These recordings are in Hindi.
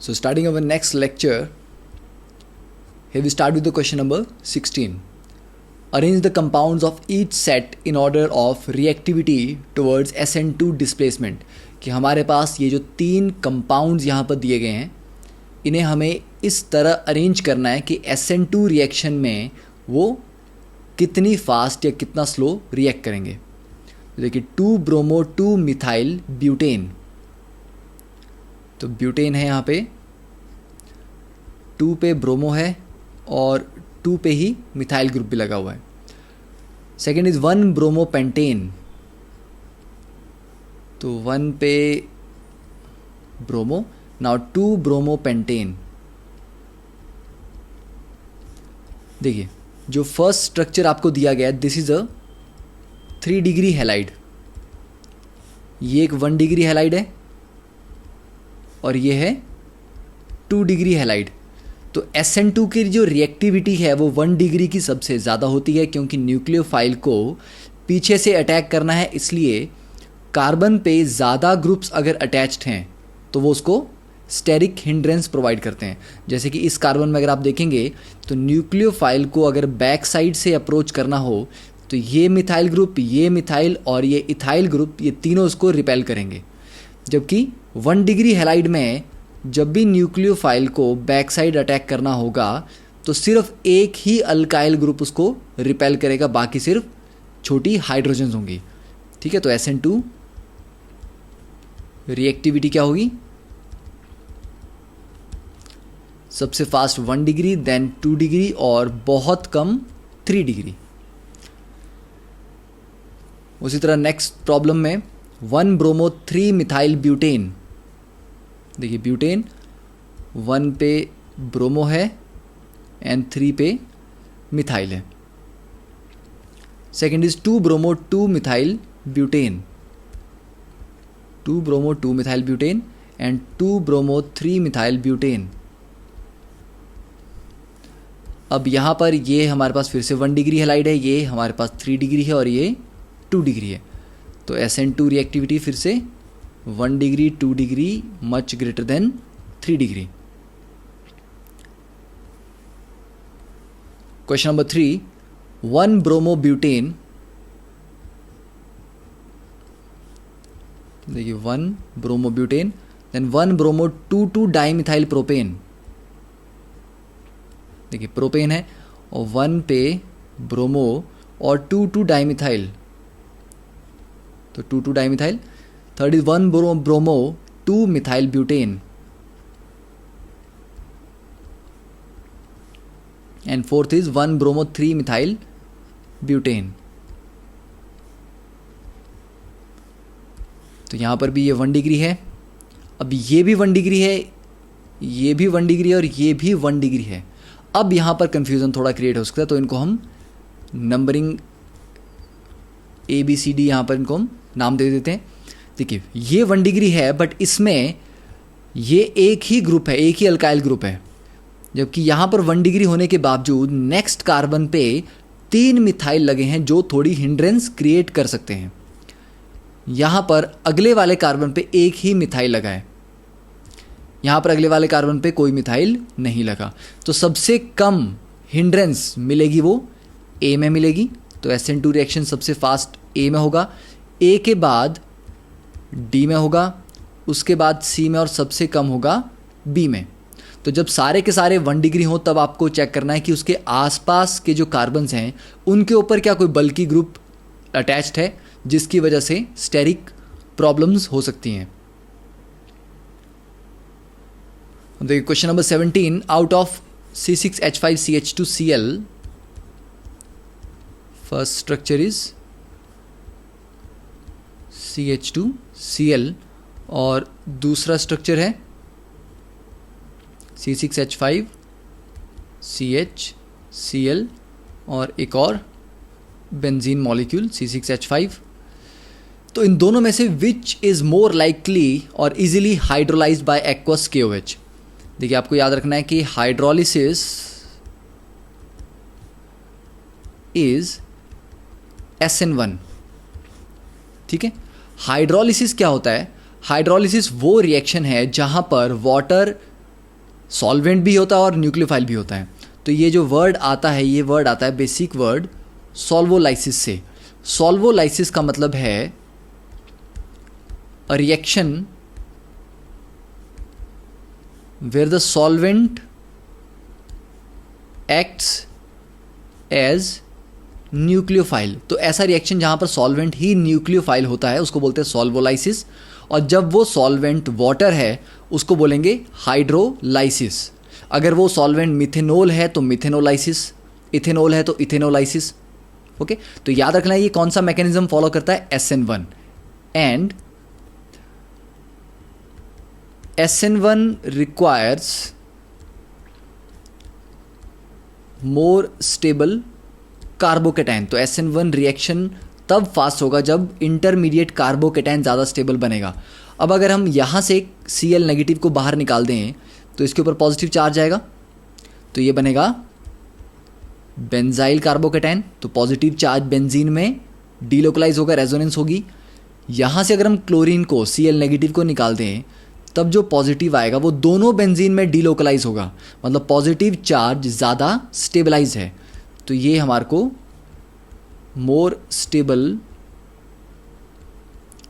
So starting our next lecture, here we start with the question number 16. Arrange the compounds of each set in order of reactivity towards SN2 displacement. कि हमारे पास ये जो तीन कंपाउंड्स यहाँ पर दिए गए हैं, इन्हें हमें इस तरह अरेंज करना है कि SN2 रिएक्शन में वो कितनी फास्ट या कितना स्लो रिएक्ट करेंगे. देखिए 2 ब्रोमो 2 मिथाइल ब्यूटेन. तो ब्यूटेन है यहाँ पे, 2 पे ब्रोमो है और 2 पे ही मिथाइल ग्रुप भी लगा हुआ है. Second is 1 bromo pentane. तो 1 पे ब्रोमो, नाउ 2 ब्रोमो पेंटेन. देखिए जो फर्स्ट स्ट्रक्चर आपको दिया गया है, this is a 3 degree halide. ये एक 1 डिग्री हैलाइड है और ये है 2 डिग्री हैलाइड. तो SN2 की जो रिएक्टिविटी है वो 1 डिग्री की सबसे ज़्यादा होती है, क्योंकि न्यूक्लियोफाइल को पीछे से अटैक करना है. इसलिए कार्बन पे ज़्यादा ग्रुप्स अगर अटैच्ड हैं तो वो उसको स्टेरिक हिंड्रेंस प्रोवाइड करते हैं. जैसे कि इस कार्बन में अगर आप देखेंगे तो न्यूक्लियोफाइल को अगर बैक साइड से अप्रोच करना हो तो ये मिथाइल ग्रुप, ये मिथाइल और ये इथाइल ग्रुप, ये तीनों उसको रिपेल करेंगे. जबकि 1 डिग्री हैलाइड में जब भी न्यूक्लियोफाइल को बैक साइड अटैक करना होगा तो सिर्फ एक ही अल्काइल ग्रुप उसको रिपेल करेगा, बाकी सिर्फ छोटी हाइड्रोजन्स होंगी. ठीक है, तो SN2 रिएक्टिविटी क्या होगी? सबसे फास्ट 1 डिग्री, देन 2 डिग्री और बहुत कम 3 डिग्री. उसी तरह नेक्स्ट प्रॉब्लम में 1 ब्रोमो 3 मिथाइल ब्यूटेन. देखिए ब्यूटेन 1 पे ब्रोमो है एंड 3 पे मिथाइल है. Second is 2 bromo 2 methyl butane. 2 bromo 2 methyl butane and 2 bromo 3 methyl butane. अब यहाँ पर ये हमारे पास फिर से 1 डिग्री हैलाइड है, ये हमारे पास 3 डिग्री है और ये 2 डिग्री है. तो SN2 रिएक्टिविटी फिर से 1 degree, 2 degree, much greater than 3 degree. Question number 3, 1 bromo butane. देखिए 1 bromo butane, then 1 bromo 2 dimethyl propane. देखिए प्रोपेन है और 1 पे ब्रोमो और 2 डाइमिथाइल, तो 2 dimethyl. Third is 1 bromo 2 methyl butane and fourth is 1 bromo 3 methyl butane. तो यहाँ पर भी ये 1 डिग्री है. अब ये भी 1 डिग्री है, ये भी 1 डिग्री है और ये भी 1 डिग्री है. अब यहाँ पर कंफ्यूजन थोड़ा क्रिएट हो सकता है, तो इनको हम नंबरिंग ABCD यहाँ पर इनको हम नाम दे देते हैं. देखिए ये 1 डिग्री है बट इसमें ये एक ही ग्रुप है, एक ही अल्काइल ग्रुप है. जबकि यहाँ पर 1 डिग्री होने के बावजूद नेक्स्ट कार्बन पे 3 मिथाइल लगे हैं जो थोड़ी हिंड्रेंस क्रिएट कर सकते हैं. यहाँ पर अगले वाले कार्बन पे एक ही मिथाइल लगा है, यहाँ पर अगले वाले कार्बन पे कोई मिथाइल नहीं लगा. तो सबसे कम हिंड्रेंस मिलेगी वो A में मिलेगी. तो SN2 रिएक्शन सबसे फास्ट A में होगा, A के बाद D में होगा, उसके बाद C में और सबसे कम होगा B में. तो जब सारे के सारे 1 डिग्री हो तब आपको चेक करना है कि उसके आसपास के जो कार्बन्स हैं उनके ऊपर क्या कोई बल्की ग्रुप अटैच्ड है, जिसकी वजह से स्टेरिक प्रॉब्लम्स हो सकती हैं. देखिए question number 17, out of C6H5CH2Cl, first structure is CH2Cl और दूसरा स्ट्रक्चर है C6H5CHCl और एक और बेंजीन मॉलिक्यूल C6H5. तो इन दोनों में से विच इज़ मोर लाइकली और easily hydrolysed bye aqueous KOH. देखिए आपको याद रखना है कि हाइड्रोलिसिस इज SN1. ठीक है, हाइड्रोलिसिस क्या होता है? हाइड्रोलिसिस वो रिएक्शन है जहां पर वाटर सॉल्वेंट भी होता है और न्यूक्लियोफाइल भी होता है। तो ये जो वर्ड आता है, ये वर्ड आता है बेसिक वर्ड सॉल्वोलाइसिस से। सॉल्वोलाइसिस का मतलब है a reaction where the solvent acts as nucleophile. तो ऐसा रिएक्शन जहाँ पर सॉल्वेंट ही न्यूक्लियोफाइल होता है उसको बोलते हैं सॉल्वोलाइसिस, और जब वो सॉल्वेंट वाटर है उसको बोलेंगे हाइड्रोलाइसिस। अगर वो सॉल्वेंट मिथेनॉल है तो मिथेनोलाइसिस, इथेनॉल है तो इथेनोलाइसिस। ओके, तो याद रखना है ये कौन सा मैकेनिज्म फॉलो करता है, SN1। And SN1 requires more stable carbocation. तो SN1 रिएक्शन तब फास्ट होगा जब इंटरमीडिएट कार्बोकेटाइन ज़्यादा स्टेबल बनेगा। अब अगर हम यहाँ से Cl नेगेटिव को बाहर निकाल दें तो इसके ऊपर पॉजिटिव चार्ज आएगा, तो ये बनेगा बेंजाइल कार्बोकेटाइन। तो पॉजिटिव चार्ज बेंजीन में डीलोकलाइज होगा, रेजोनेंस होगी। यहाँ से अगर हम क्लोरीन को Cl नेगेटिव को निकाल दें तब जो पॉजिटिव आएगा वो दोनों बेंजीन में डीलोकलाइज होगा, मतलब पॉजिटिव चार्ज ज़्यादा स्टेबलाइज है। तो ये हमारे को मोर स्टेबल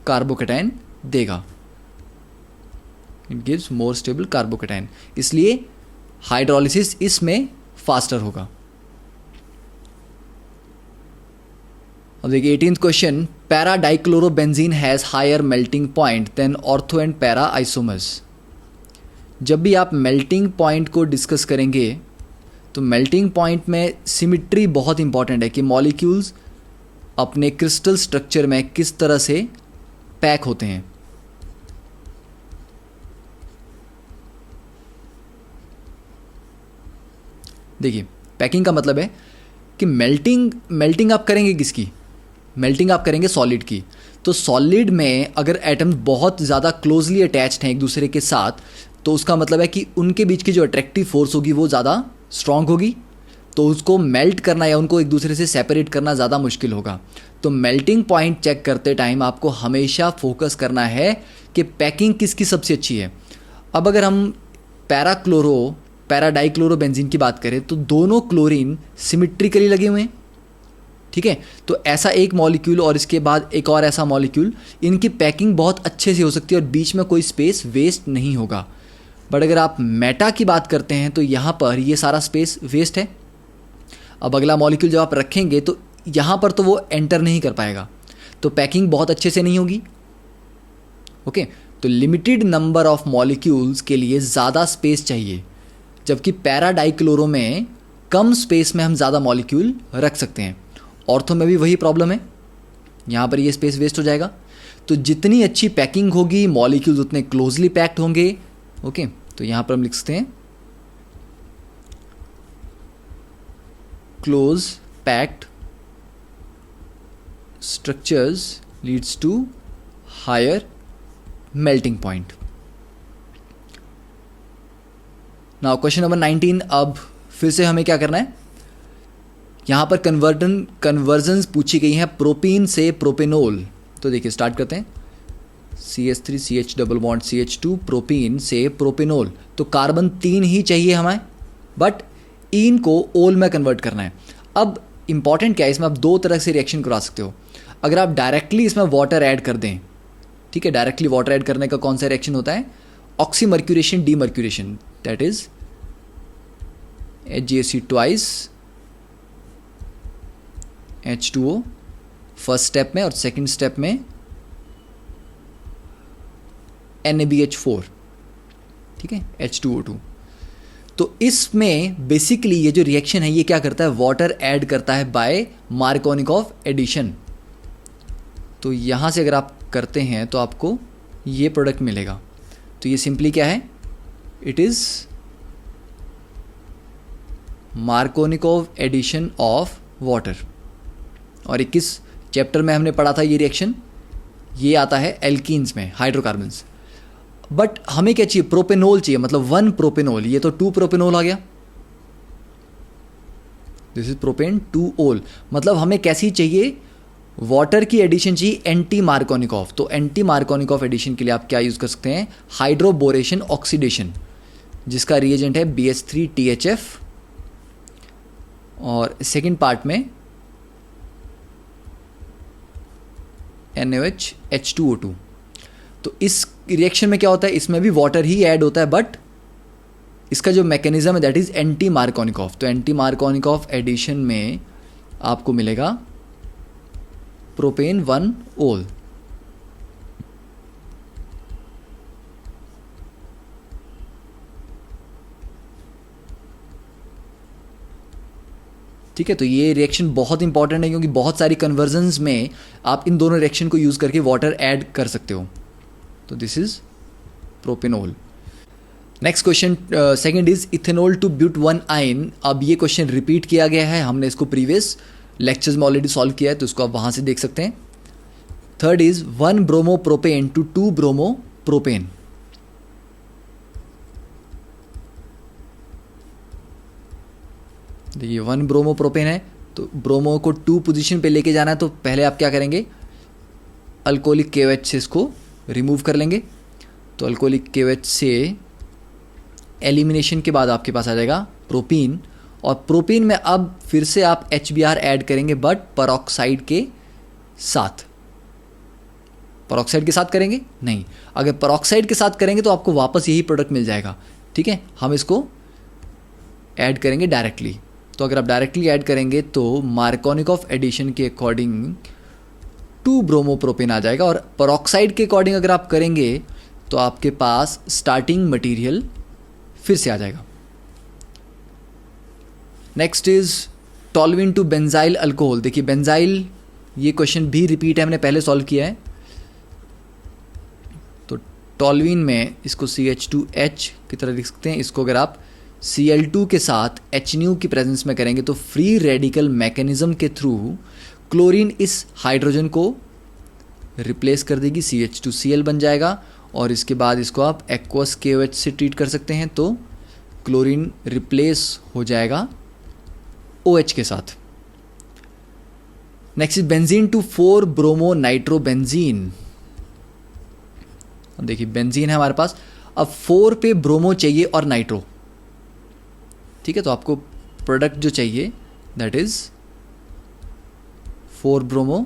कार्बोकेटाइन देगा, it gives more stable carbocation, इसलिए हाइड्रोलिसिस इसमें फास्टर होगा। अब देखिए 18th question, para dichlorobenzene has higher melting point than ortho and para isomers. जब भी आप मेल्टिंग पॉइंट को डिस्कस करेंगे तो मेल्टिंग पॉइंट में सिमिट्री बहुत इंपॉर्टेंट है कि मॉलिक्यूल्स अपने क्रिस्टल स्ट्रक्चर में किस तरह से पैक होते हैं। देखिए पैकिंग का मतलब है कि मेल्टिंग आप करेंगे किसकी, मेल्टिंग आप करेंगे सॉलिड की। तो सॉलिड में अगर एटम्स बहुत ज़्यादा क्लोजली अटैच्ड हैं एक दूसरे के साथ तो उसका मतलब है कि उनके बीच की जो अट्रैक्टिव फोर्स होगी वो ज़्यादा स्ट्रांग होगी, तो उसको मेल्ट करना या उनको एक दूसरे से सेपरेट करना ज़्यादा मुश्किल होगा। तो मेल्टिंग पॉइंट चेक करते टाइम आपको हमेशा फोकस करना है कि पैकिंग किसकी सबसे अच्छी है। अब अगर हम पैरा डाइक्लोरोबेंजीन की बात करें तो दोनों क्लोरीन सिमिट्रिकली लगे हुए हैं, ठीक है। तो ऐसा एक मॉलिक्यूल और इसके बाद एक और ऐसा मॉलिक्यूल, इनकी पैकिंग बहुत अच्छे से हो सकती है और बीच में कोई स्पेस वेस्ट नहीं होगा। बट अगर आप मेटा की बात करते हैं तो यहाँ पर ये सारा स्पेस वेस्ट है। अब अगला मॉलिक्यूल जब आप रखेंगे तो यहाँ पर तो वो एंटर नहीं कर पाएगा, तो पैकिंग बहुत अच्छे से नहीं होगी। ओके, तो लिमिटेड नंबर ऑफ मॉलिक्यूल्स के लिए ज़्यादा स्पेस चाहिए, जबकि पैरा डाइक्लोरो में कम स्पेस में हम ज़्यादा मॉलिक्यूल रख सकते हैं। ऑर्थो में भी वही प्रॉब्लम है, यहाँ पर ये स्पेस वेस्ट हो जाएगा। तो जितनी अच्छी पैकिंग होगी मॉलिक्यूल्स उतने क्लोजली पैक्ड होंगे। ओके, तो यहाँ पर हम लिख सकते हैं close packed structures leads to higher melting point. Now question number 19। अब फिर से हमें क्या करना है, यहाँ पर कन्वर्जन्स पूछी गई हैं प्रोपीन से प्रोपेनोल। तो देखिए स्टार्ट करते हैं, CH3 double bond CH2 propene से प्रोपेनोल। तो कार्बन 3 ही चाहिए हमें, बट इन को ओल में कन्वर्ट करना है। अब इंपॉर्टेंट क्या है, इसमें आप दो तरह से रिएक्शन करा सकते हो। अगर आप डायरेक्टली इसमें वाटर ऐड कर दें, ठीक है, डायरेक्टली वाटर ऐड करने का कौन सा रिएक्शन होता है, oxymercuration demercuration, that is HgAc twice H2O first step में, और सेकंड स्टेप में NaBH4, ठीक है, H2O2। तो इसमें बेसिकली ये जो रिएक्शन है ये क्या करता है, वाटर ऐड करता है बाय मार्कोनिकॉफ एडिशन। तो यहाँ से अगर आप करते हैं तो आपको ये प्रोडक्ट मिलेगा। तो ये सिंपली क्या है, it is Markovnikov addition of water. और 21 चैप्टर में हमने पढ़ा था ये रिएक्शन, ये आता है एल्कीन्स में, हाइड्रोकार्बन्स। बट हमें क्या चाहिए, प्रोपेनोल चाहिए, मतलब 1 प्रोपेनोल। ये तो 2 प्रोपेनोल आ गया, दिस इज प्रोपेन 2 ओल। मतलब हमें कैसी चाहिए, वाटर की एडिशन चाहिए एंटी मार्कोनिकॉफ। तो एंटी मार्कोनिकॉफ एडिशन के लिए आप क्या यूज़ कर सकते हैं, हाइड्रोबोरेशन ऑक्सीडेशन। जिसका रिएजेंट है BH3THF, और सेकेंड पार्ट में NaOH H2O2। तो इस रिएक्शन में क्या होता है, इसमें भी वाटर ही ऐड होता है, बट इसका जो मैकेनिज्म है दैट इज एंटी मार्कोनिकॉफ। तो एंटी मार्कोनिकॉफ एडिशन में आपको मिलेगा प्रोपेन 1 ओल। ठीक है, तो ये रिएक्शन बहुत इंपॉर्टेंट है क्योंकि बहुत सारी कन्वर्जन्स में आप इन दोनों रिएक्शन को यूज करके वाटर ऐड कर सकते हो। तो this is propanol. Next question second is ethanol to but 1 yne. अब ये क्वेश्चन रिपीट किया गया है, हमने इसको प्रीवियस लेक्चर्स में ऑलरेडी सॉल्व किया है, तो इसको आप वहां से देख सकते हैं। Third is 1 bromo propane two 2 bromo propane. देखिए 1 ब्रोमो प्रोपेन है, तो ब्रोमो को 2 पोजीशन पे लेके जाना है, तो पहले आप क्या करेंगे, अल्कोहलिक KOH से इसको रिमूव कर लेंगे। तो अल्कोहलिक KOH से एलिमिनेशन के बाद आपके पास आ जाएगा प्रोपीन, और प्रोपीन में अब फिर से आप HBr ऐड करेंगे, बट परऑक्साइड के साथ। परऑक्साइड के साथ करेंगे नहीं, अगर परऑक्साइड के साथ करेंगे तो आपको वापस यही प्रोडक्ट मिल जाएगा। ठीक है, हम इसको ऐड करेंगे डायरेक्टली। तो अगर आप डायरेक्टली ऐड करेंगे तो मार्कोनिकॉफ एडिशन के अकॉर्डिंग 2 ब्रोमो प्रोपेन आ जाएगा, और परऑक्साइड के अकॉर्डिंग अगर आप करेंगे तो आपके पास स्टार्टिंग मटेरियल फिर से आ जाएगा। Next is toluene to benzyl alcohol. देखिए बेंजाइल, ये क्वेश्चन भी रिपीट है, हमने पहले सॉल्व किया है। तो टॉल्विन में इसको CH2H की तरह लिख सकते हैं। इसको अगर आप Cl2 के साथ HNu की प्रेजेंस में करेंगे तो फ्री रेडिकल मैकेनिज्म के थ्रू क्लोरीन इस हाइड्रोजन को रिप्लेस कर देगी, CH2Cl बन जाएगा, और इसके बाद इसको आप एक्वस KOH से ट्रीट कर सकते हैं, तो क्लोरीन रिप्लेस हो जाएगा OH के साथ। Next is benzene to 4 bromo nitrobenzene. देखिए बेंजीन है हमारे पास, अब 4 पे ब्रोमो चाहिए और नाइट्रो। ठीक है, तो आपको प्रोडक्ट जो चाहिए दैट इज 4 ब्रोमो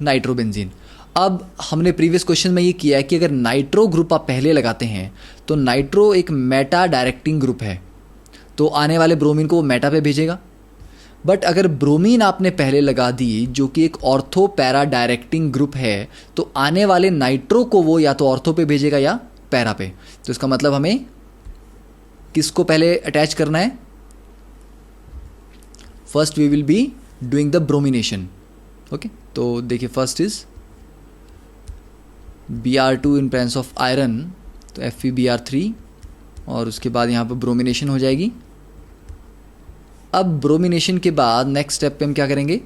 नाइट्रोबेंजीन। अब हमने प्रीवियस क्वेश्चन में ये किया है कि अगर नाइट्रो ग्रुप आप पहले लगाते हैं तो नाइट्रो एक मेटा डायरेक्टिंग ग्रुप है, तो आने वाले ब्रोमीन को वो मेटा पे भेजेगा। बट अगर ब्रोमीन आपने पहले लगा दी जो कि एक ऑर्थो पैरा डायरेक्टिंग ग्रुप है, तो आने वाले नाइट्रो को वो या तो ऑर्थो पे भेजेगा या पैरा पे। तो इसका मतलब हमें किसको पहले अटैच करना है, first we will be doing the bromination. Okay, तो देखिए first is Br2 in presence of iron, तो FeBr3, और उसके बाद यहाँ पर ब्रोमिनेशन हो जाएगी। अब ब्रोमिनेशन के बाद नेक्स्ट स्टेप पे हम क्या करेंगे,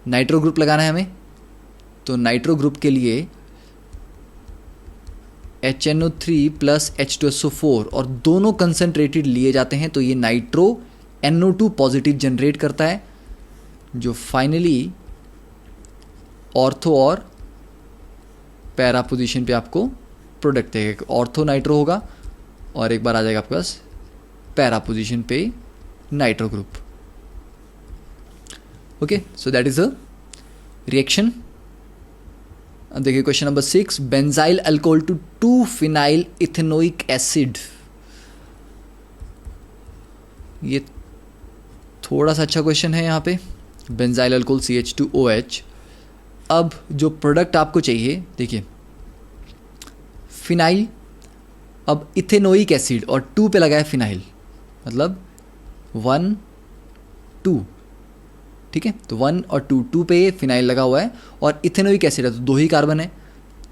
नाइट्रो ग्रुप लगाना है हमें। तो नाइट्रो ग्रुप के लिए HNO3 प्लस H2SO4, और दोनों कंसनट्रेटेड लिए जाते हैं, तो ये नाइट्रो NO2 पॉजिटिव जनरेट करता है, जो फाइनली ऑर्थो और पैरा पोजीशन पे आपको प्रोडक्ट देगा। ऑर्थो नाइट्रो होगा और एक बार आ जाएगा आपके पास पैरा पोजीशन पे nitro group. Okay, so that is a reaction. अब देखिए question number 6, benzyl alcohol to 2 phenyl ethanoic acid. ये थोड़ा सा अच्छा क्वेश्चन है यहाँ पे। Benzyl alcohol CH2OH। अब जो प्रोडक्ट आपको चाहिए, देखिए फिनाइल, अब इथेनोइक एसिड और 2 पे लगा है फिनाइल, मतलब 1 2। ठीक है, तो 1 और 2 पे फिनाइल लगा हुआ है, और इथेनोइक एसिड है तो 2 ही कार्बन है,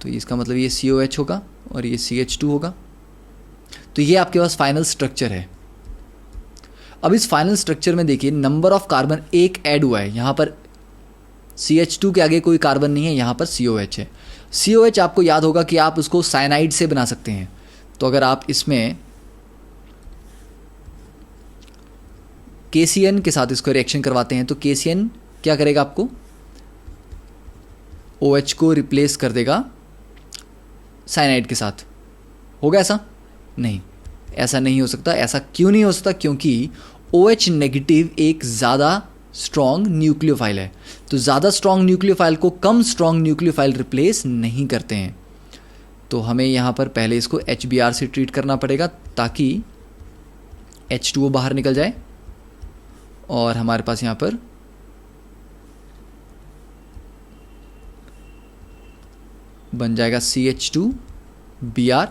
तो इसका मतलब ये COH होगा और ये CH2 होगा। तो ये आपके पास फाइनल स्ट्रक्चर है। अब इस फाइनल स्ट्रक्चर में देखिए नंबर ऑफ कार्बन 1 ऐड हुआ है, यहाँ पर CH2 के आगे कोई कार्बन नहीं है, यहाँ पर COH है। COH आपको याद होगा कि आप उसको साइनाइड से बना सकते हैं। तो अगर आप इसमें KCN के साथ इसको रिएक्शन करवाते हैं तो KCN क्या करेगा, आपको OH को रिप्लेस कर देगा साइनाइड के साथ। होगा ऐसा? नहीं, ऐसा नहीं हो सकता। ऐसा क्यों नहीं हो सकता? क्योंकि OH नेगेटिव एक ज़्यादा स्ट्रॉन्ग न्यूक्लियोफाइल है, तो ज़्यादा स्ट्रॉन्ग न्यूक्लियोफाइल को कम स्ट्रॉन्ग न्यूक्लियोफाइल रिप्लेस नहीं करते हैं। तो हमें यहाँ पर पहले इसको HBr से ट्रीट करना पड़ेगा ताकि H2O बाहर निकल जाए और हमारे पास यहाँ पर बन जाएगा CH2Br।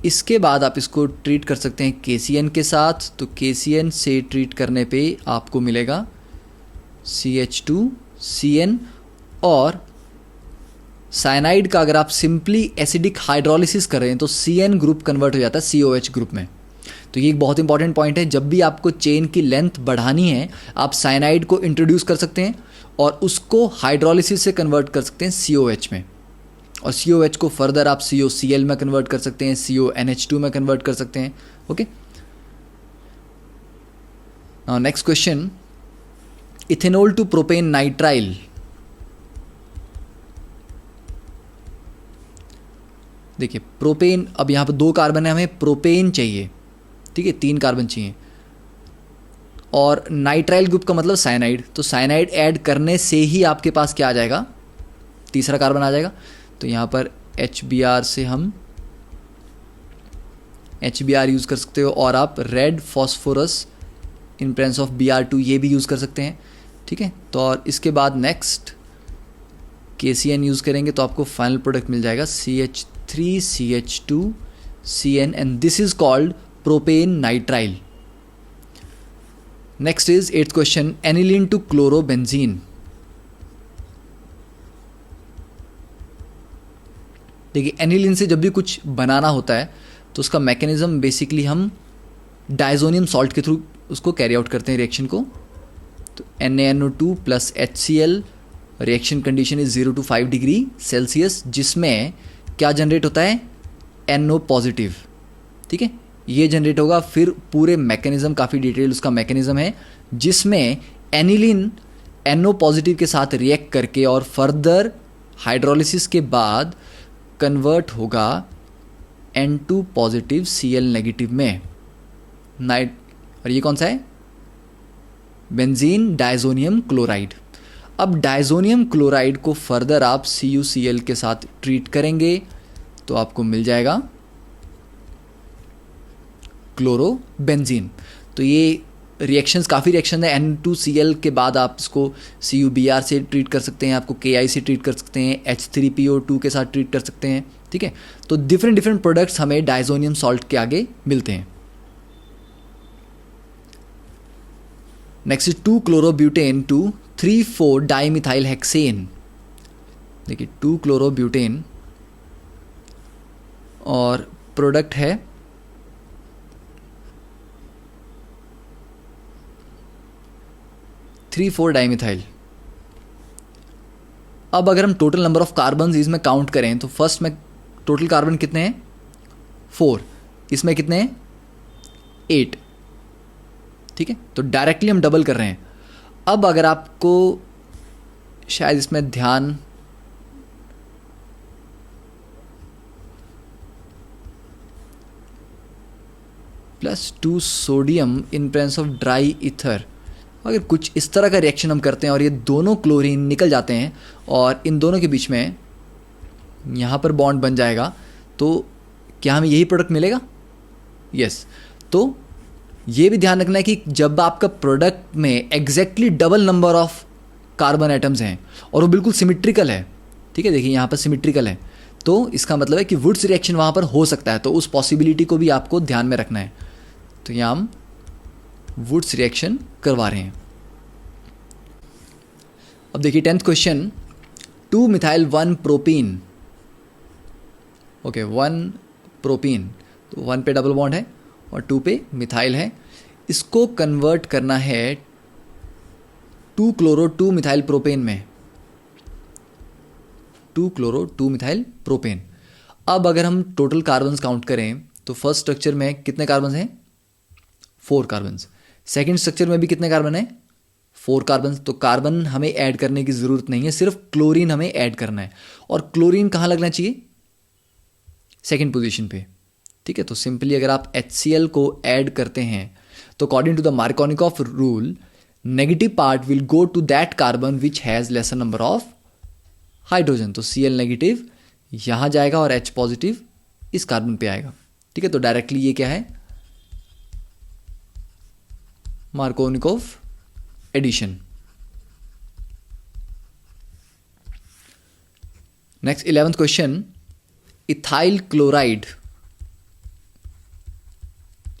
इसके बाद आप इसको ट्रीट कर सकते हैं KCN के साथ, तो KCN से ट्रीट करने पे आपको मिलेगा CH2CN। और साइनाइड का अगर आप सिंपली एसिडिक हाइड्रोलिसिस कर रहे हैं तो CN ग्रुप कन्वर्ट हो जाता है COH ग्रुप में। तो ये एक बहुत इंपॉर्टेंट पॉइंट है, जब भी आपको चेन की लेंथ बढ़ानी है आप साइनाइड को इंट्रोड्यूस कर सकते हैं और उसको हाइड्रोलिसिस से कन्वर्ट कर सकते हैं COH में, और COH को फर्दर आप COCl में कन्वर्ट कर सकते हैं, CONH2 में कन्वर्ट कर सकते हैं। Okay, now next question, ethanol to propane nitrile. देखिए प्रोपेन, अब यहाँ पर 2 कार्बन है, हमें प्रोपेन चाहिए, ठीक है, 3 कार्बन चाहिए, और नाइट्राइल ग्रुप का मतलब साइनाइड, तो साइनाइड ऐड करने से ही आपके पास क्या आ जाएगा, तीसरा कार्बन आ जाएगा। तो यहाँ पर HBr से हम HBr यूज़ कर सकते हो, और आप red phosphorus in presence of Br2 ये भी यूज़ कर सकते हैं, ठीक है। तो और इसके बाद नेक्स्ट KCN यूज़ करेंगे तो आपको फाइनल प्रोडक्ट मिल जाएगा CH3CH2CN, and this is called propane nitrile. Next is 8th question, aniline to chlorobenzene. देखिए एनिलीन से जब भी कुछ बनाना होता है तो उसका मैकेनिज्म बेसिकली हम डायजोनियम सॉल्ट के थ्रू उसको कैरी आउट करते हैं रिएक्शन को। तो NaNO2 plus HCl, reaction condition is 0 to 5 degree Celsius, जिसमें क्या जनरेट होता है, NO पॉजिटिव, ठीक है, ये जनरेट होगा। फिर पूरे मैकेनिज्म, काफ़ी डिटेल उसका मैकेनिज्म है, जिसमें एनिलीन NO पॉजिटिव के साथ रिएक्ट करके और फर्दर हाइड्रोलिसिस के बाद कन्वर्ट होगा N2 पॉजिटिव Cl नेगेटिव में नाइट, और ये कौन सा है, बेंजीन डायजोनियम क्लोराइड। अब डायजोनियम क्लोराइड को फर्दर आप CuCl के साथ ट्रीट करेंगे तो आपको मिल जाएगा क्लोरोबेंजीन। तो ये रिएक्शंस, काफ़ी रिएक्शन है, N2Cl के बाद आप इसको CuBr से ट्रीट कर सकते हैं, आपको Ki से ट्रीट कर सकते हैं, H3PO2 के साथ ट्रीट कर सकते हैं, ठीक है। तो डिफरेंट प्रोडक्ट्स हमें डायजोनियम सॉल्ट के आगे मिलते हैं। Next is two chlorobutane to three four dimethyl hexane. देखिए 2-क्लोरोब्यूटेन और प्रोडक्ट है 3,4-डाइमिथाइल। अब अगर हम टोटल नंबर ऑफ कार्बन इसमें काउंट करें तो फर्स्ट में टोटल कार्बन कितने हैं, 4, इसमें कितने हैं, 8, ठीक है। तो डायरेक्टली हम डबल कर रहे हैं। अब अगर आपको शायद इसमें ध्यान, +2 sodium in presence of dry ether, अगर कुछ इस तरह का रिएक्शन हम करते हैं और ये दोनों क्लोरीन निकल जाते हैं और इन दोनों के बीच में यहाँ पर बॉन्ड बन जाएगा, तो क्या हमें यही प्रोडक्ट मिलेगा, यस। तो ये भी ध्यान रखना है कि जब आपका प्रोडक्ट में exactly double number of carbon atoms हैं और वो बिल्कुल सिमिट्रिकल है, ठीक है, देखिए यहाँ पर सिमिट्रिकल है, तो इसका मतलब है कि वुड्स रिएक्शन वहाँ पर हो सकता है, तो उस पॉसिबिलिटी को भी आपको ध्यान में रखना है। तो यहाँ हम वुड्स रिएक्शन करवा रहे हैं। अब देखिए 10th क्वेश्चन, 2-मिथाइल-1-प्रोपीन। ओके, 1 प्रोपीन, तो 1 पे डबल बॉन्ड है और 2 पे मिथाइल है। इसको कन्वर्ट करना है 2-क्लोरो-2-मिथाइल-प्रोपेन में, 2-क्लोरो-2-मिथाइल-प्रोपेन। अब अगर हम टोटल कार्बन्स काउंट करें तो फर्स्ट स्ट्रक्चर में कितने कार्बन्स हैं, 4 कार्बन्स। सेकेंड स्ट्रक्चर में भी कितने कार्बन है, 4 कार्बन। तो कार्बन हमें ऐड करने की ज़रूरत नहीं है, सिर्फ क्लोरीन हमें ऐड करना है। और क्लोरीन कहाँ लगना चाहिए, सेकेंड पोजीशन पे, ठीक है, तो सिंपली अगर आप HCl को ऐड करते हैं तो according to the Markovnikov rule negative part will go to that carbon which has lesser number of hydrogen. तो Cl नेगेटिव यहाँ जाएगा और H पॉजिटिव इस कार्बन पे आएगा। ठीक है, तो डायरेक्टली ये क्या है, Markovnikov addition. Next 11th question, ethyl chloride.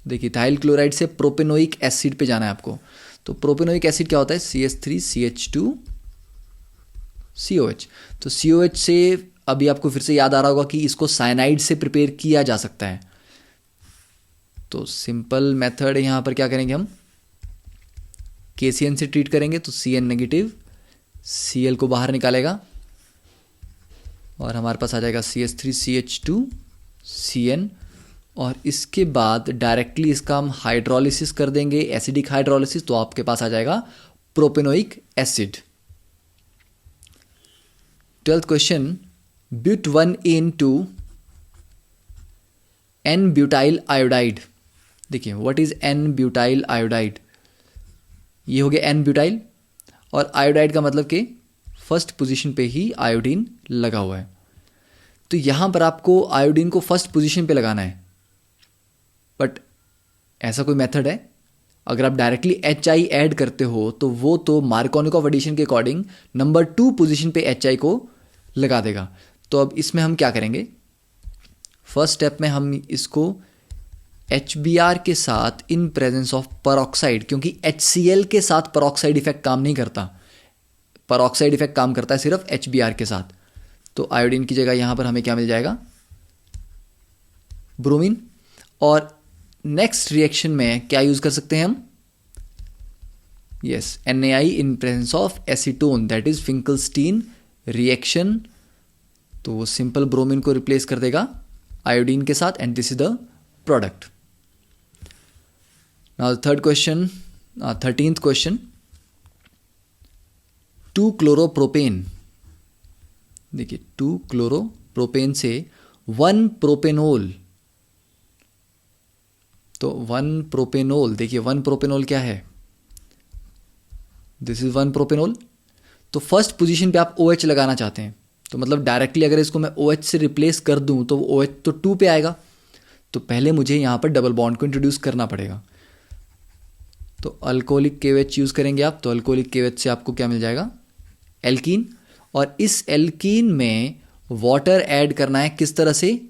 देखिए इथाइल क्लोराइड से प्रोपेनोइक एसिड पे जाना है आपको। तो प्रोपेनोइक एसिड क्या होता है, CH3CH2COH। तो COH से अभी आपको फिर से याद आ रहा होगा कि इसको साइनाइड से प्रिपेयर किया जा सकता है। तो सिंपल मेथड है, यहाँ पर क्या करेंगे हम, KCN से ट्रीट करेंगे तो Cn नेगेटिव, Cl को बाहर निकालेगा और हमारे पास आ जाएगा CH3CH2CN। और इसके बाद डायरेक्टली इसका हम हाइड्रोलिसिस कर देंगे, एसिडिक हाइड्रोलिसिस, तो आपके पास आ जाएगा प्रोपेनोइक एसिड। 12th क्वेश्चन, ब्यूट 1N2 N-ब्यूटाइल आयोडाइड। देखिए व्हाट इज N-ब्यूटाइल आयोडाइड, ये हो गया N-ब्यूटाइल, और आयोडाइड का मतलब कि फर्स्ट पोजीशन पे ही आयोडीन लगा हुआ है। तो यहां पर आपको आयोडीन को फर्स्ट पोजीशन पे लगाना है, बट ऐसा कोई मेथड है, अगर आप डायरेक्टली HI ऐड करते हो तो वो तो मार्कोनिकॉफ एडिशन के अकॉर्डिंग नंबर 2 पोजीशन पे HI को लगा देगा। तो अब इसमें हम क्या करेंगे, फर्स्ट स्टेप में हम इसको HBr के साथ इन प्रेजेंस ऑफ परऑक्साइड, क्योंकि HCl के साथ परऑक्साइड इफेक्ट काम नहीं करता, परऑक्साइड इफेक्ट काम करता है सिर्फ HBr के साथ। तो आयोडीन की जगह यहां पर हमें क्या मिल जाएगा, ब्रोमीन। और नेक्स्ट रिएक्शन में क्या यूज कर सकते हैं हम, yes NaI in presence of acetone, that is Finkelstein reaction. तो वो सिंपल ब्रोमीन को रिप्लेस कर देगा आयोडीन के साथ, and this is the product. Now third question, 13th question, two chloropropane. देखिए 2-क्लोरोप्रोपेन से 1-प्रोपेनोल। तो 1-प्रोपेनोल, देखिए 1-प्रोपेनोल क्या है, दिस इज 1-प्रोपेनोल। तो फर्स्ट पोजीशन पे आप OH लगाना चाहते हैं, तो मतलब डायरेक्टली अगर इसको मैं OH से रिप्लेस कर दूं तो OH तो 2 पे आएगा, तो पहले मुझे यहां पर डबल बॉन्ड को इंट्रोड्यूस करना पड़ेगा। तो अल्कोहलिक KOH यूज करेंगे आप, तो अल्कोहलिक KOH से आपको क्या मिल जाएगा, एल्कीन। और इस एल्कीन में वाटर ऐड करना है, किस तरह से,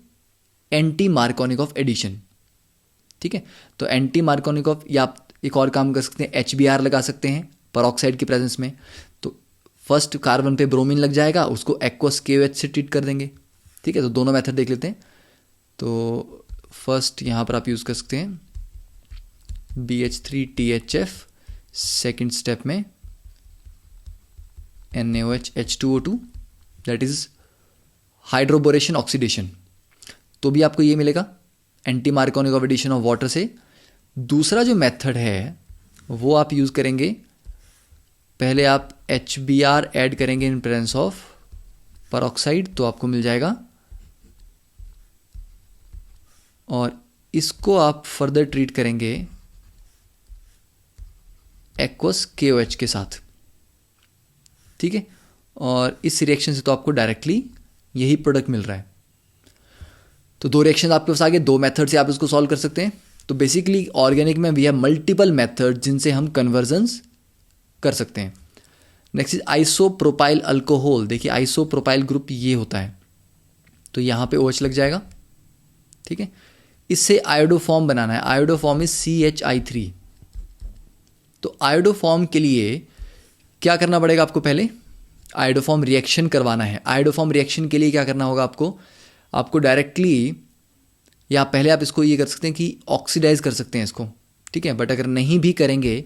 एंटी मार्कोनिकॉफ एडिशन। ठीक है, तो एंटी मार्कोनिकॉफ, या आप एक और काम कर सकते हैं, HBr लगा सकते हैं परऑक्साइड की प्रेजेंस में। तो फर्स्ट कार्बन पे ब्रोमीन लग जाएगा, उसको एक्वस KOH से ट्रीट कर देंगे। ठीक है, तो दोनों मेथड देख लेते हैं। तो फर्स्ट यहाँ पर आप यूज़ कर सकते हैं BH3THF, सेकेंड स्टेप में NaOH H2O2, that is hydroboration oxidation. तो भी आपको ये मिलेगा anti Markovnikov addition of water से। दूसरा जो मेथड है वो आप यूज़ करेंगे, पहले आप HBr ऐड करेंगे इन प्रेजेंस ऑफ परऑक्साइड, तो आपको मिल जाएगा, और इसको आप फर्दर ट्रीट करेंगे एक्वस KOH के साथ। ठीक है, और इस रिएक्शन से तो आपको डायरेक्टली यही प्रोडक्ट मिल रहा है। तो दो रिएक्शन आपके पास आगे, दो मेथड से आप इसको सॉल्व कर सकते हैं। तो बेसिकली ऑर्गेनिक में वी हैव मल्टीपल मेथड जिनसे हम कन्वर्जन्स कर सकते हैं। Next is isopropyl alcohol. देखिए आइसोप्रोपाइल ग्रुप ये होता है, तो यहाँ पे OH लग जाएगा। ठीक है, इससे आयोडोफॉर्म बनाना है, आयोडोफॉर्म इज CHI3। तो आयोडोफॉर्म के लिए क्या करना पड़ेगा आपको, पहले आयोडोफॉर्म रिएक्शन करवाना है। आयोडोफॉर्म रिएक्शन के लिए क्या करना होगा आपको डायरेक्टली, या पहले आप इसको ये कर सकते हैं कि ऑक्सीडाइज कर सकते हैं इसको। ठीक है, बट अगर नहीं भी करेंगे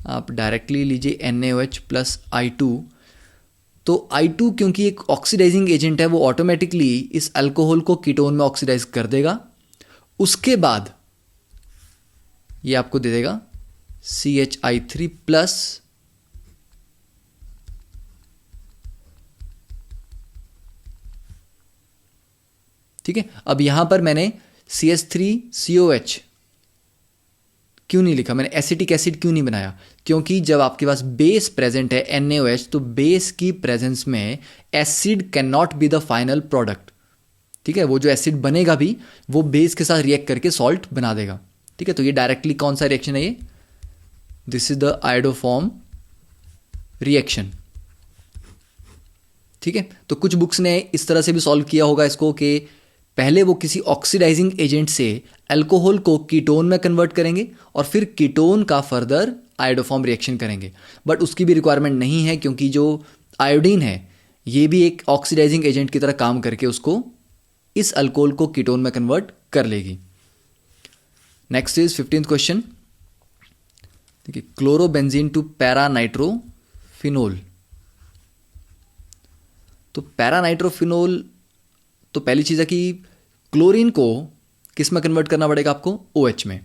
आप डायरेक्टली लीजिए NaOH प्लस I2। तो I2 क्योंकि एक ऑक्सीडाइजिंग एजेंट है, वो ऑटोमेटिकली इस अल्कोहल को कीटोन में ऑक्सीडाइज कर देगा। उसके बाद ये आपको दे देगा CHI3 प्लस ठीक है। अब यहां पर मैंने CH3COH क्यों नहीं लिखा मैंने, एसिटिक एसिड क्यों नहीं बनाया? क्योंकि जब आपके पास बेस प्रेजेंट है NaOH, तो बेस की प्रेजेंस में acid can not be the final product. ठीक है, वो जो एसिड बनेगा भी वो बेस के साथ रिएक्ट करके सॉल्ट बना देगा। ठीक है, तो ये डायरेक्टली कौन सा रिएक्शन है ये? This is the iodoform reaction. ठीक है, तो कुछ बुक्स ने इस तरह से भी सॉल्व किया होगा इसको कि पहले वो किसी ऑक्सीडाइजिंग एजेंट से अल्कोहल को कीटोन में कन्वर्ट करेंगे और फिर कीटोन का फर्दर आयोडोफॉर्म रिएक्शन करेंगे। बट उसकी भी रिक्वायरमेंट नहीं है, क्योंकि जो आयोडीन है ये भी एक ऑक्सीडाइजिंग एजेंट की तरह काम करके उसको इस अल्कोहल को कीटोन में कन्वर्ट कर लेगी। Next is 15th question. देखिए, क्लोरोबेंजीन टू पैरानाइट्रोफिनोल। तो पैरानाइट्रोफिनोल, तो पहली चीज़ है कि क्लोरीन को किस में कन्वर्ट करना पड़ेगा आपको? OH में।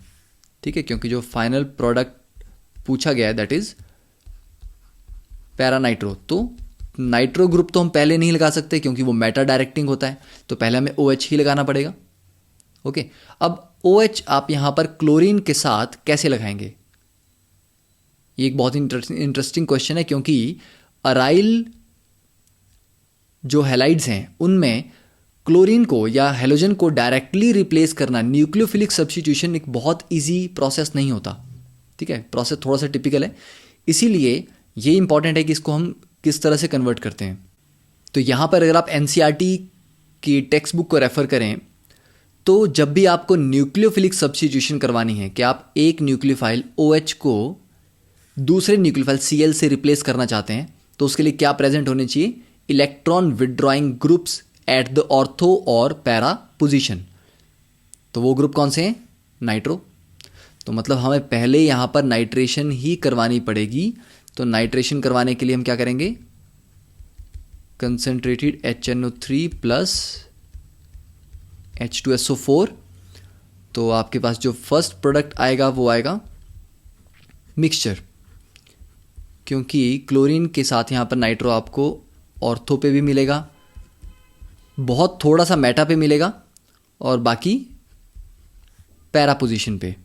ठीक है, क्योंकि जो फाइनल प्रोडक्ट पूछा गया है दैट इज पैरानाइट्रो। तो नाइट्रो ग्रुप तो हम पहले नहीं लगा सकते क्योंकि वो मेटा डायरेक्टिंग होता है, तो पहले हमें OH ही लगाना पड़ेगा। ओके, अब OH आप यहां पर क्लोरीन के साथ कैसे लगाएंगे? ये एक बहुत ही इंटरेस्टिंग क्वेश्चन है, क्योंकि अराइल जो हैलाइड्स हैं उनमें क्लोरीन को या हेलोजन को डायरेक्टली रिप्लेस करना, न्यूक्लियोफिलिक सब्स्टिट्यूशन, एक बहुत इजी प्रोसेस नहीं होता। ठीक है, प्रोसेस थोड़ा सा टिपिकल है, इसीलिए ये इंपॉर्टेंट है कि इसको हम किस तरह से कन्वर्ट करते हैं। तो यहाँ पर अगर आप NCERT की टेक्स्ट बुक को रेफर करें तो जब भी आपको न्यूक्लियोफिलिक सब्स्टिट्यूशन करवानी है कि आप एक न्यूक्लियोफाइल OH को दूसरे न्यूक्लियोफाइल Cl से रिप्लेस करना चाहते हैं, तो उसके लिए क्या प्रेजेंट होने चाहिए? Electron withdrawing groups at the ortho और पैरा पोजीशन। तो वो ग्रुप कौन से हैं? नाइट्रो। तो मतलब हमें पहले यहाँ पर नाइट्रेशन ही करवानी पड़ेगी। तो नाइट्रेशन करवाने के लिए हम क्या करेंगे? Concentrated HNO3 plus H2SO4। तो आपके पास जो फर्स्ट प्रोडक्ट आएगा वो आएगा मिक्सचर, क्योंकि क्लोरीन के साथ यहाँ पर नाइट्रो आपको ऑर्थो पे भी मिलेगा, बहुत थोड़ा सा मेटा पे मिलेगा और बाकी पैरा पोजीशन पे।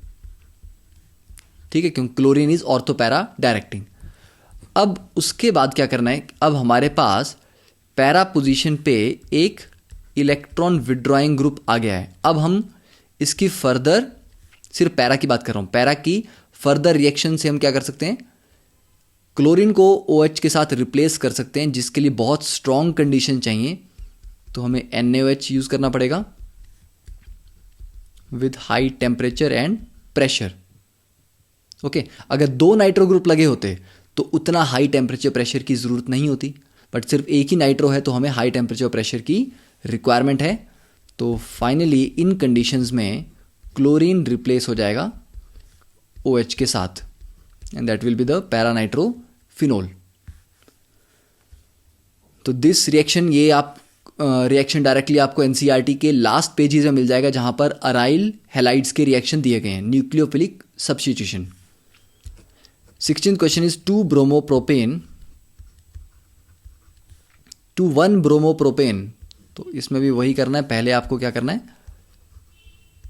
ठीक है, क्योंकि chlorine is ortho para directing. अब उसके बाद क्या करना है? अब हमारे पास पैरा पोजीशन पे एक इलेक्ट्रॉन विड्रॉइंग ग्रुप आ गया है। अब हम इसकी फर्दर, सिर्फ पैरा की बात कर रहा हूं, पैरा की फर्दर रिएक्शन से हम क्या कर सकते हैं? क्लोरीन को OH के साथ रिप्लेस कर सकते हैं, जिसके लिए बहुत स्ट्रॉन्ग कंडीशन चाहिए। तो हमें NaOH यूज करना पड़ेगा with high temperature and pressure. Okay, अगर दो नाइट्रो ग्रुप लगे होते तो उतना हाई टेम्परेचर प्रेशर की ज़रूरत नहीं होती, बट सिर्फ एक ही नाइट्रो है तो हमें हाई टेम्परेचर प्रेशर की रिक्वायरमेंट है। तो फाइनली इन कंडीशंस में क्लोरीन रिप्लेस हो जाएगा OH के साथ, and that will be the paranitrophenol. तो दिस रिएक्शन, ये आप रिएक्शन डायरेक्टली आपको NCERT के लास्ट पेजेस में मिल जाएगा, जहां पर अराइल हैलाइड्स के रिएक्शन दिए गए हैं, nucleophilic substitution. 16th question is 2 bromopropane to 1 bromopropane. तो इसमें भी वही करना है, पहले आपको क्या करना है?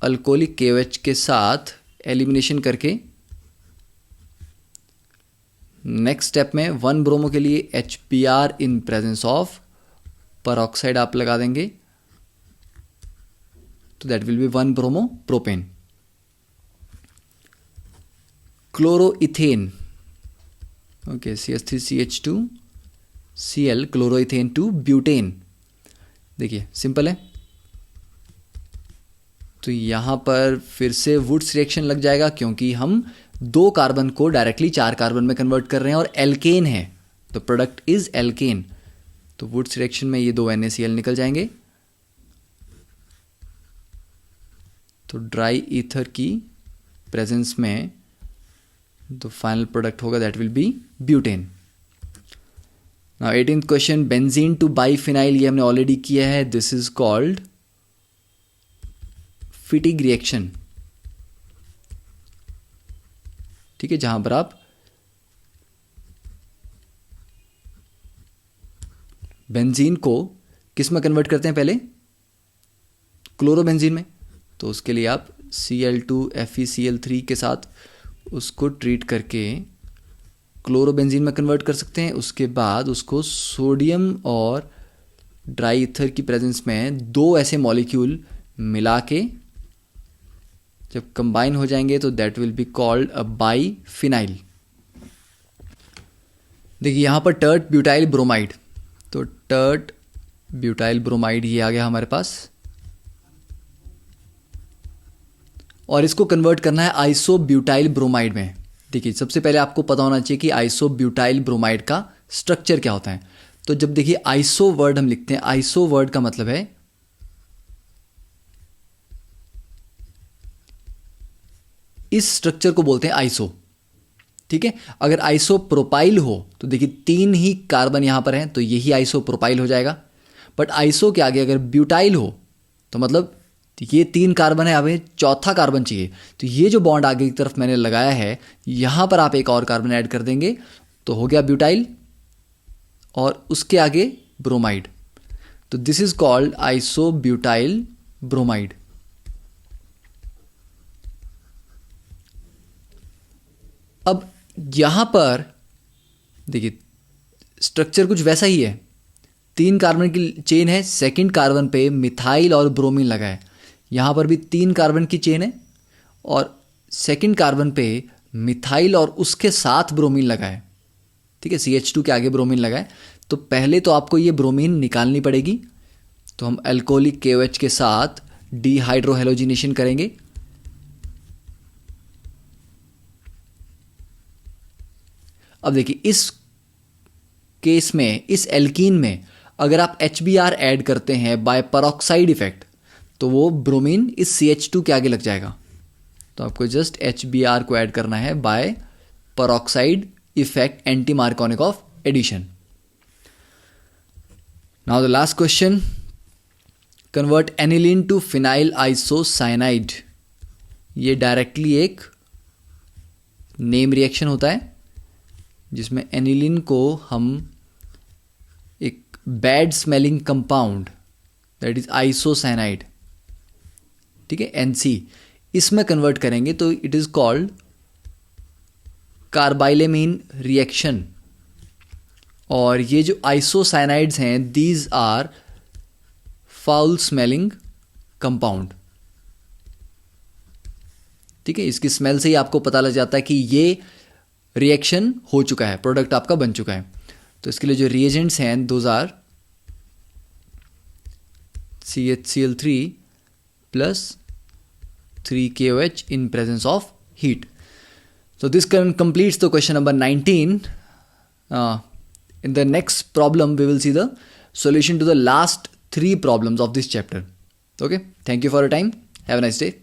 अल्कोहलिक KOH के साथ एलिमिनेशन करके नेक्स्ट स्टेप में 1 ब्रोमो के लिए HBr in presence of peroxide आप लगा देंगे, तो that will be 1 bromo propane. Chloroethane, okay, CH3CH2Cl, chloroethane to butane. देखिए सिंपल है, तो यहां पर फिर से वुड्स रिएक्शन लग जाएगा, क्योंकि हम 2 कार्बन को डायरेक्टली 4 कार्बन में कन्वर्ट कर रहे हैं और एल्केन है, तो प्रोडक्ट इज एल्केन। तो वुड्स रिएक्शन में ये 2 NaCl निकल जाएंगे, तो ड्राई ईथर की प्रेजेंस में तो फाइनल प्रोडक्ट होगा that will be butane. Now 18th question, benzene to biphenyl, ये हमने ऑलरेडी किया है। This is called Fittig reaction. ठीक है, जहां पर आप बेंजीन को किस में कन्वर्ट करते हैं? पहले क्लोरोबेंजीन में, तो उसके लिए आप Cl2FeCl3 के साथ उसको ट्रीट करके क्लोरोबेंजीन में कन्वर्ट कर सकते हैं। उसके बाद उसको सोडियम और ड्राई ईथर की प्रेजेंस में दो ऐसे मॉलिक्यूल मिला के जब कंबाइन हो जाएंगे तो that will be called a biphenyl. देखिए यहाँ पर टर्ट ब्यूटाइल ब्रोमाइड, तो टर्ट ब्यूटाइल ब्रोमाइड ये आ गया हमारे पास, और इसको कन्वर्ट करना है आइसोब्यूटाइल ब्रोमाइड में। देखिए सबसे पहले आपको पता होना चाहिए कि आइसोब्यूटाइल ब्रोमाइड का स्ट्रक्चर क्या होता है। तो जब देखिए आइसो वर्ड हम लिखते हैं, आइसो वर्ड का मतलब है इस स्ट्रक्चर को बोलते हैं आइसो, ठीक है। अगर आइसो प्रोपाइल हो तो देखिए 3 ही कार्बन यहां पर हैं तो यही आइसो प्रोपाइल हो जाएगा। बट आइसो के आगे अगर ब्यूटाइल हो तो मतलब ये 3 कार्बन है, हमें चौथा कार्बन चाहिए, तो ये जो बॉन्ड आगे की तरफ मैंने लगाया है यहां पर आप एक और कार्बन ऐड कर देंगे तो हो गया ब्यूटाइल, और उसके आगे ब्रोमाइड। तो this is called isobutyl bromide. अब यहां पर देखिए स्ट्रक्चर कुछ वैसा ही है, 3 कार्बन की चेन है, सेकंड कार्बन पे मिथाइल और ब्रोमीन लगा है। यहां पर भी 3 कार्बन की चेन है और सेकंड कार्बन पे मिथाइल और उसके साथ ब्रोमीन लगा है, ठीक है। CH2 के आगे ब्रोमीन लगा है। तो पहले तो आपको ये ब्रोमीन निकालनी पड़ेगी, तो हम अल्कोहलिक KOH के साथ डिहाइड्रोहेलोजिनेशन करेंगे। अब देखिए इस केस में, इस एल्कीन में अगर आप HBr ऐड करते हैं बाय परऑक्साइड इफेक्ट तो वो ब्रोमीन इस CH2 के आगे लग जाएगा। तो आपको जस्ट HBr को ऐड करना है by peroxide effect, anti Markovnikov addition. Now the last question, convert aniline to phenyl isocyanide. ये डायरेक्टली एक नेम रिएक्शन होता है जिसमें एनिलीन को हम एक bad smelling compound that is isocyanide, ठीक है, NC, इसमें कन्वर्ट करेंगे तो it is called carbylamine reaction. और ये जो आइसोसाइनाइड्स हैं these are foul smelling compound, ठीक है। इसकी स्मेल से ही आपको पता लग जाता है कि ये रिएक्शन हो चुका है, प्रोडक्ट आपका बन चुका है। तो इसके लिए जो रिएजेंट्स हैं those are CHCl3 plus 3KOH in presence of heat. So this completes the question number 19. In the next problem we will see the solution to the last 3 problems of this chapter. Okay, thank you for your time. Have a nice day.